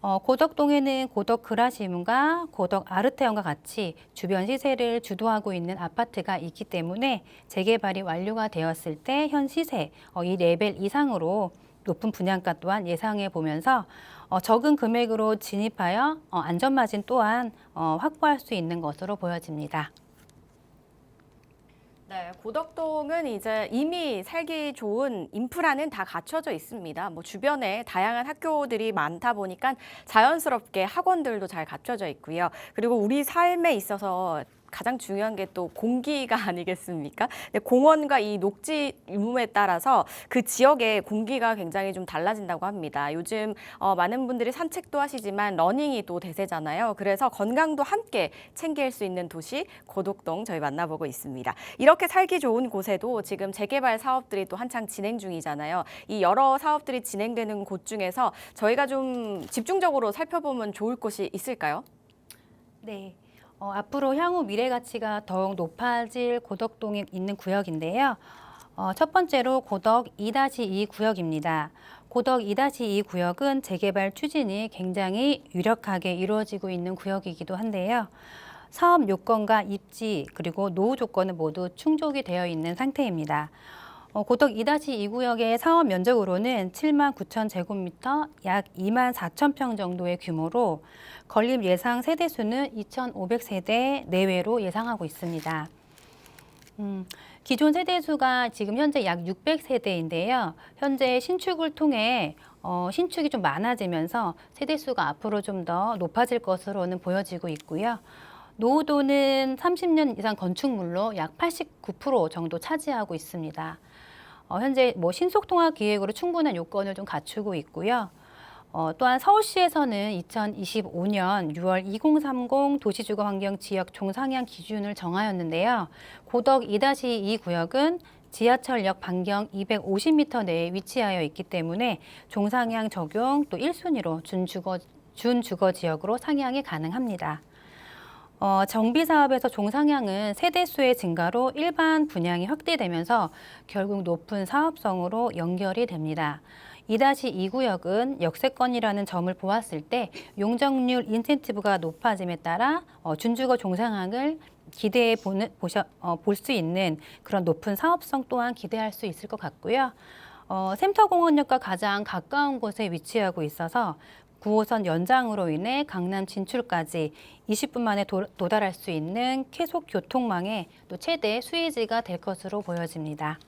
C: 고덕동에는 고덕 그라시움과 고덕 아르테온과 같이 주변 시세를 주도하고 있는 아파트가 있기 때문에 재개발이 완료가 되었을 때 현 시세 이 레벨 이상으로 높은 분양가 또한 예상해 보면서 적은 금액으로 진입하여 안전마진 또한 확보할 수 있는 것으로 보여집니다.
A: 네, 고덕동은 이제 이미 살기 좋은 인프라는 다 갖춰져 있습니다. 뭐 주변에 다양한 학교들이 많다 보니까 자연스럽게 학원들도 잘 갖춰져 있고요. 그리고 우리 삶에 있어서 가장 중요한 게 또 공기가 아니겠습니까? 근데 공원과 이 녹지 유무에 따라서 그 지역의 공기가 굉장히 좀 달라진다고 합니다. 요즘 많은 분들이 산책도 하시지만 러닝이 또 대세잖아요. 그래서 건강도 함께 챙길 수 있는 도시 고덕동 저희 만나보고 있습니다. 이렇게 살기 좋은 곳에도 지금 재개발 사업들이 또 한창 진행 중이잖아요. 이 여러 사업들이 진행되는 곳 중에서 저희가 좀 집중적으로 살펴보면 좋을 곳이 있을까요?
C: 네. 앞으로 향후 미래 가치가 더욱 높아질 고덕동에 있는 구역인데요. 첫 번째로 고덕 2-2 구역입니다. 고덕 2-2 구역은 재개발 추진이 굉장히 유력하게 이루어지고 있는 구역이기도 한데요. 사업 요건과 입지 그리고 노후 조건은 모두 충족이 되어 있는 상태입니다. 고덕 2-2 구역의 사업 면적으로는 7만 9천 제곱미터, 약 2만 4천 평 정도의 규모로 건립 예상 세대수는 2,500세대 내외로 예상하고 있습니다. 기존 세대수가 지금 현재 약 600세대인데요. 현재 신축을 통해 신축이 좀 많아지면서 세대수가 앞으로 좀 더 높아질 것으로는 보여지고 있고요. 노후도는 30년 이상 건축물로 약 89% 정도 차지하고 있습니다. 현재 신속통합 기획으로 충분한 요건을 좀 갖추고 있고요. 또한 서울시에서는 2025년 6월 2030 도시주거환경지역 종상향 기준을 정하였는데요. 고덕 2-2 구역은 지하철역 반경 250m 내에 위치하여 있기 때문에 종상향 적용 또 1순위로 준주거 지역으로 상향이 가능합니다. 정비 사업에서 종상향은 세대수의 증가로 일반 분양이 확대되면서 결국 높은 사업성으로 연결이 됩니다. 2-2 구역은 역세권이라는 점을 보았을 때 용적률 인센티브가 높아짐에 따라 준주거 종상향을 기대해 볼 수 있는 그런 높은 사업성 또한 기대할 수 있을 것 같고요. 센터공원역과 가장 가까운 곳에 위치하고 있어서 9호선 연장으로 인해 강남 진출까지 20분 만에 도달할 수 있는 쾌속 교통망의 또 최대 수혜지가 될 것으로 보여집니다.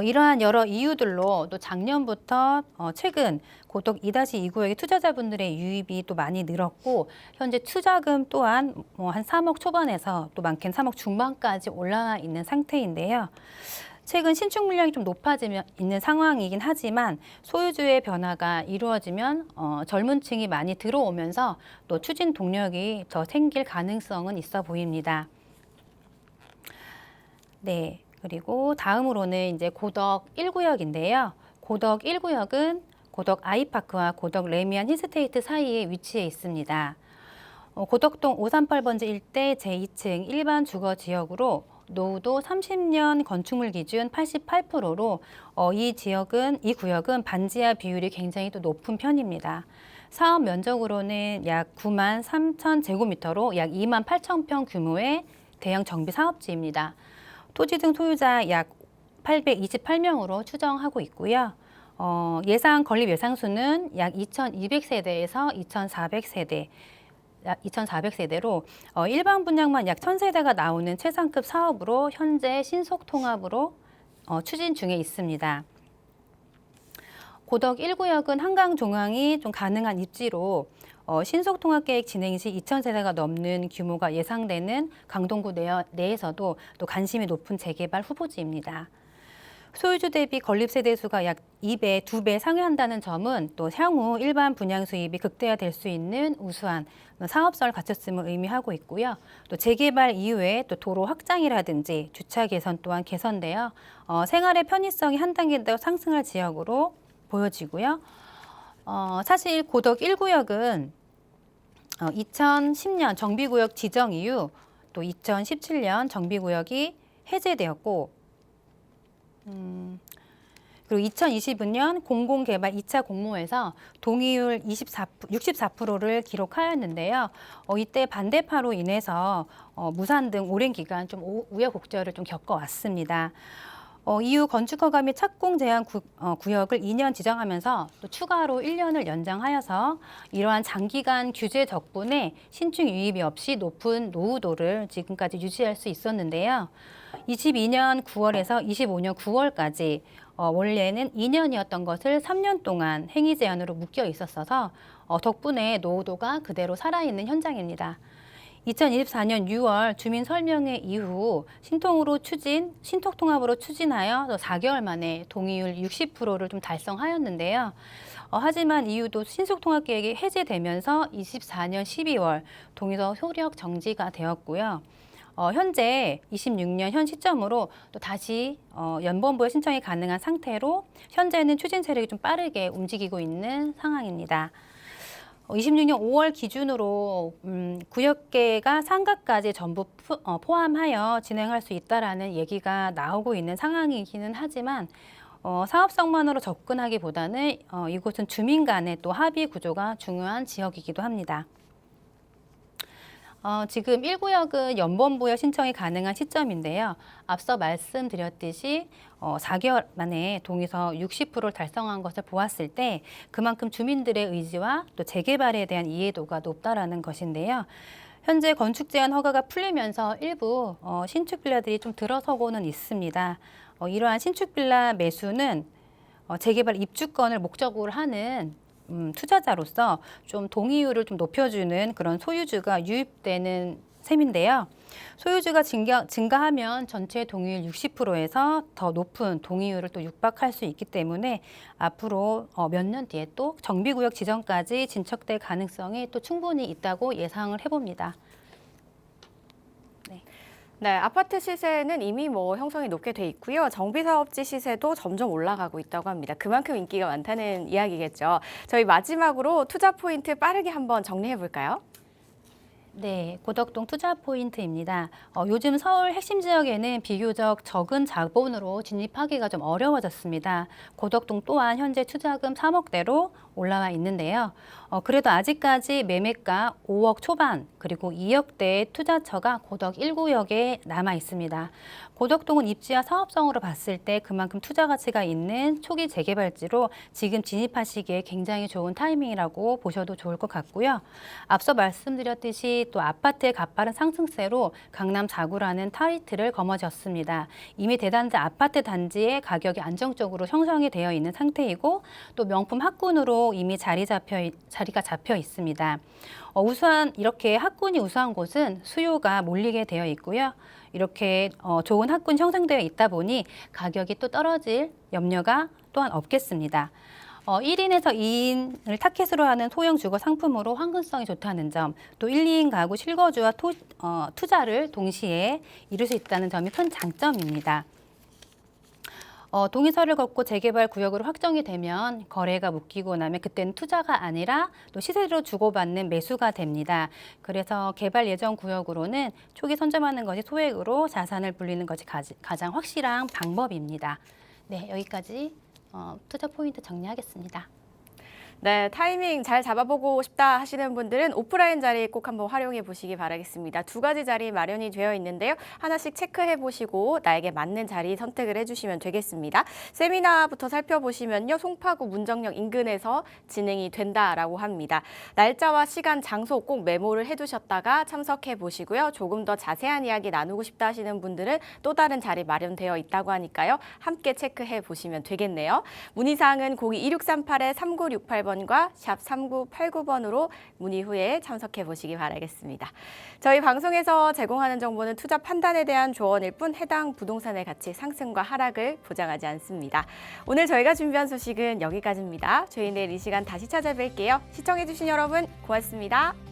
C: 이러한 여러 이유들로 또 작년부터 최근 고덕 2-2 구역의 투자자분들의 유입이 또 많이 늘었고 현재 투자금 또한 한 3억 초반에서 또 많게는 3억 중반까지 올라와 있는 상태인데요. 최근 신축 물량이 좀 높아지면 있는 상황이긴 하지만 소유주의 변화가 이루어지면 젊은 층이 많이 들어오면서 또 추진 동력이 더 생길 가능성은 있어 보입니다. 네, 그리고 다음으로는 이제 고덕 1구역인데요. 고덕 1구역은 고덕 아이파크와 고덕 레미안 힐스테이트 사이에 위치해 있습니다. 고덕동 538번지 일대 제2층 일반 주거 지역으로 노후도 30년 건축물 기준 88%로 이 구역은 반지하 비율이 굉장히 또 높은 편입니다. 사업 면적으로는 약 9만 3천 제곱미터로 약 2만 8천 평 규모의 대형 정비 사업지입니다. 토지 등 소유자 약 828명으로 추정하고 있고요. 예상 건립 예상수는 약 2,200세대에서 2,400세대로 일반 분양만 약 1,000세대가 나오는 최상급 사업으로 현재 신속 통합으로 추진 중에 있습니다. 고덕 1구역은 한강 종항이 좀 가능한 입지로 신속 통합 계획 진행 시 2,000세대가 넘는 규모가 예상되는 강동구 내에서도 또 관심이 높은 재개발 후보지입니다. 소유주 대비 건립 세대 수가 약 2배 상회한다는 점은 또 향후 일반 분양 수입이 극대화될 수 있는 우수한 사업성을 갖췄음을 의미하고 있고요. 또 재개발 이후에 또 도로 확장이라든지 주차 개선 또한 개선되어 생활의 편의성이 한 단계 더 상승할 지역으로 보여지고요. 사실 고덕 1구역은 2010년 정비구역 지정 이후 또 2017년 정비구역이 해제되었고 그리고 2020년 공공개발 2차 공모에서 동의율 64%를 기록하였는데요. 이때 반대파로 인해서 무산 등 오랜 기간 좀 우여곡절을 좀 겪어왔습니다. 이후 건축허가 및 착공 제한 구역을 2년 지정하면서 또 추가로 1년을 연장하여서 이러한 장기간 규제 덕분에 신축 유입이 없이 높은 노후도를 지금까지 유지할 수 있었는데요. 22년 9월에서 25년 9월까지 원래는 2년이었던 것을 3년 동안 행위 제한으로 묶여 있었어서 덕분에 노후도가 그대로 살아있는 현장입니다. 2024년 6월 주민 설명회 이후 신통합으로 추진하여 4개월 만에 동의율 60%를 좀 달성하였는데요. 하지만 이후도 신속통합계획이 해제되면서 24년 12월 동의서 효력 정지가 되었고요. 현재 26년 현 시점으로 또 다시 연번부에 신청이 가능한 상태로 현재는 추진 세력이 좀 빠르게 움직이고 있는 상황입니다. 26년 5월 기준으로 구역계가 상가까지 전부 포함하여 진행할 수 있다라는 얘기가 나오고 있는 상황이기는 하지만 사업성만으로 접근하기보다는 이곳은 주민 간의 또 합의 구조가 중요한 지역이기도 합니다. 지금 1구역은 연번부여 신청이 가능한 시점인데요. 앞서 말씀드렸듯이 4개월 만에 동의서 60%를 달성한 것을 보았을 때 그만큼 주민들의 의지와 또 재개발에 대한 이해도가 높다라는 것인데요. 현재 건축 제한 허가가 풀리면서 일부 신축 빌라들이 좀 들어서고는 있습니다. 이러한 신축 빌라 매수는 재개발 입주권을 목적으로 하는 투자자로서 좀 동의율을 좀 높여주는 그런 소유주가 유입되는 셈인데요. 소유주가 증가하면 전체 동의율 60%에서 더 높은 동의율을 또 육박할 수 있기 때문에 앞으로 몇 년 뒤에 또 정비구역 지정까지 진척될 가능성이 또 충분히 있다고 예상을 해봅니다.
A: 네, 아파트 시세는 이미 형성이 높게 돼 있고요. 정비사업지 시세도 점점 올라가고 있다고 합니다. 그만큼 인기가 많다는 이야기겠죠. 저희 마지막으로 투자 포인트 빠르게 한번 정리해 볼까요?
C: 네, 고덕동 투자 포인트입니다. 요즘 서울 핵심 지역에는 비교적 적은 자본으로 진입하기가 좀 어려워졌습니다. 고덕동 또한 현재 투자금 3억대로 올라와 있는데요. 그래도 아직까지 매매가 5억 초반 그리고 2억대의 투자처가 고덕 1구역에 남아 있습니다. 고덕동은 입지와 사업성으로 봤을 때 그만큼 투자 가치가 있는 초기 재개발지로 지금 진입하시기에 굉장히 좋은 타이밍이라고 보셔도 좋을 것 같고요. 앞서 말씀드렸듯이 또 아파트의 가파른 상승세로 강남 4구라는 타이틀을 거머쥐었습니다. 이미 대단지 아파트 단지의 가격이 안정적으로 형성이 되어 있는 상태이고 또 명품 학군으로 이미 자리가 잡혀 있습니다. 이렇게 학군이 우수한 곳은 수요가 몰리게 되어 있고요. 이렇게 좋은 학군 형성되어 있다 보니 가격이 또 떨어질 염려가 또한 없겠습니다. 1인에서 2인을 타켓으로 하는 소형 주거 상품으로 환근성이 좋다는 점, 또 1, 2인 가구 실거주와 투자를 동시에 이룰 수 있다는 점이 큰 장점입니다. 동의서를 걷고 재개발 구역으로 확정이 되면 거래가 묶이고 나면 그때는 투자가 아니라 또 시세로 주고받는 매수가 됩니다. 그래서 개발 예정 구역으로는 초기 선점하는 것이 소액으로 자산을 불리는 것이 가장 확실한 방법입니다. 네, 여기까지 투자 포인트 정리하겠습니다.
A: 네, 타이밍 잘 잡아보고 싶다 하시는 분들은 오프라인 자리 꼭 한번 활용해 보시기 바라겠습니다. 2가지 자리 마련이 되어 있는데요. 하나씩 체크해 보시고 나에게 맞는 자리 선택을 해주시면 되겠습니다. 세미나부터 살펴보시면요. 송파구 문정역 인근에서 진행이 된다라고 합니다. 날짜와 시간, 장소 꼭 메모를 해두셨다가 참석해 보시고요. 조금 더 자세한 이야기 나누고 싶다 하시는 분들은 또 다른 자리 마련되어 있다고 하니까요. 함께 체크해 보시면 되겠네요. 문의사항은 02-2638-3968번 과 샵 3989번으로 문의 후에 참석해 보시기 바라겠습니다. 저희 방송에서 제공하는 정보는 투자 판단에 대한 조언일 뿐 해당 부동산의 가치 상승과 하락을 보장하지 않습니다. 오늘 저희가 준비한 소식은 여기까지입니다. 저희 내일 이 시간 다시 찾아뵐게요. 시청해 주신 여러분 고맙습니다.